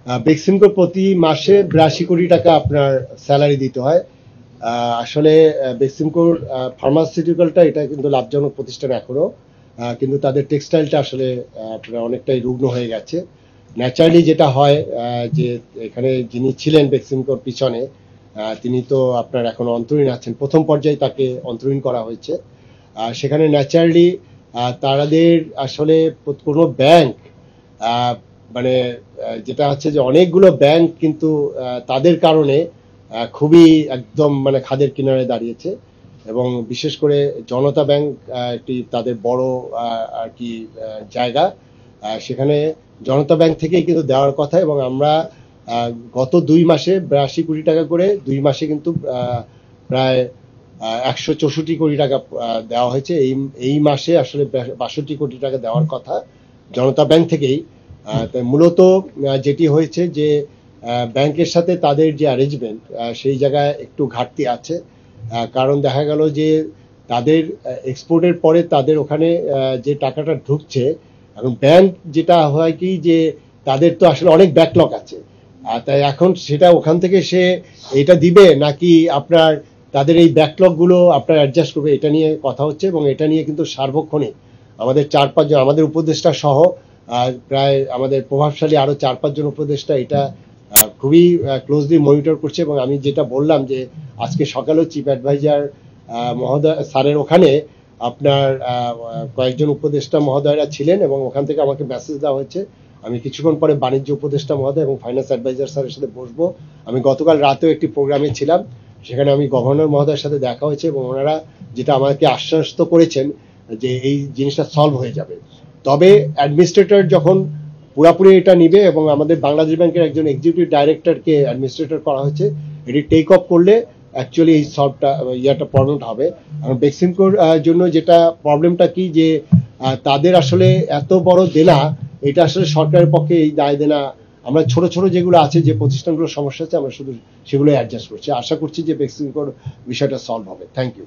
বেক্সিমকো প্রতি মাসে 82 কোটি টাকা আপনার স্যালারি দিতে হয়। আসলে বেক্সিমকোর ফার্মাসিউটিক্যালটা এটা কিন্তু লাভজনক প্রতিষ্ঠান এখনো, কিন্তু তাদের টেক্সটাইলটা আসলে আপনার অনেকটাই রুগ্ন হয়ে গেছে। ন্যাচারালি যেটা হয় যে এখানে যিনি ছিলেন বেক্সিমকোর পিছনে, তিনি তো আপনার এখন অন্তরীণ আছেন, প্রথম পর্যায়ে তাকে অন্তরীণ করা হয়েছে। সেখানে ন্যাচারালি তাদের আসলে কোনো ব্যাংক মানে যেটা হচ্ছে যে অনেকগুলো ব্যাংক কিন্তু তাদের কারণে খুবই একদম মানে খাদের কিনারে দাঁড়িয়েছে, এবং বিশেষ করে জনতা ব্যাংক একটি তাদের বড় আর কি জায়গা। সেখানে জনতা ব্যাংক থেকেই কিন্তু দেওয়ার কথা, এবং আমরা গত 2 মাসে 82 কোটি টাকা করে 2 মাসে কিন্তু প্রায় 164 কোটি টাকা দেওয়া হয়েছে। এই মাসে আসলে 62 কোটি টাকা দেওয়ার কথা জনতা ব্যাংক থেকেই। তাই মূলত যেটি হয়েছে যে ব্যাংকের সাথে তাদের যে অ্যারেঞ্জমেন্ট সেই জায়গায় একটু ঘাটতি আছে, কারণ দেখা গেল যে তাদের এক্সপোর্টের পরে তাদের ওখানে যে টাকাটা ঢুকছে, এখন ব্যাংক যেটা হয় কি যে তাদের তো আসলে অনেক ব্যাকলগ আছে, তাই এখন সেটা ওখান থেকে সে এটা দিবে নাকি আপনার তাদের এই ব্যাকলগ গুলো আপনার অ্যাডজাস্ট করবে, এটা নিয়ে কথা হচ্ছে। এবং এটা নিয়ে কিন্তু সার্বক্ষণিক আমাদের 4-5 জন, আমাদের উপদেষ্টা সহ প্রায় আমাদের প্রভাবশালী আরো 4-5 জন উপদেষ্টা এটা খুবই ক্লোজলি মনিটর করছে। এবং আমি যেটা বললাম যে আজকে সকালেও চিফ অ্যাডভাইজার মহোদয় স্যারের ওখানে আপনার কয়েকজন উপদেষ্টা মহোদয়রা ছিলেন, এবং ওখান থেকে আমাকে মেসেজ দেওয়া হয়েছে আমি কিছুক্ষণ পরে বাণিজ্য উপদেষ্টা মহোদয় এবং ফাইন্যান্স অ্যাডভাইজার স্যারের সাথে বসবো। আমি গতকাল রাতেও একটি প্রোগ্রামে ছিলাম, সেখানে আমি গভর্নর মহোদয়ের সাথে দেখা হয়েছে, এবং ওনারা যেটা আমাকে আশ্বস্ত করেছেন যে এই জিনিসটা সলভ হয়ে যাবে। তবে অ্যাডমিনিস্ট্রেটর যখন পুরাপুরি এটা নিবে, এবং আমাদের বাংলাদেশ ব্যাংকের একজন এক্সিকিউটিভ ডাইরেক্টরকে অ্যাডমিনিস্ট্রেটর করা হয়েছে, এটি টেক অফ করলে অ্যাকচুয়ালি এই সলভটা প্রবলেমটা হবে। আর বেক্সিমকোর জন্য যেটা প্রবলেমটা কি যে তাদের আসলে এত বড় দেনা, এটা আসলে সরকারের পক্ষে এই দায় দেনা, আমরা ছোট ছোট যেগুলো আছে যে প্রতিষ্ঠানগুলোর সমস্যা আছে আমরা শুধু সেগুলো অ্যাডজাস্ট করছি। আশা করছি যে বেক্সিমকোর বিষয়টা সলভ হবে। Thank you.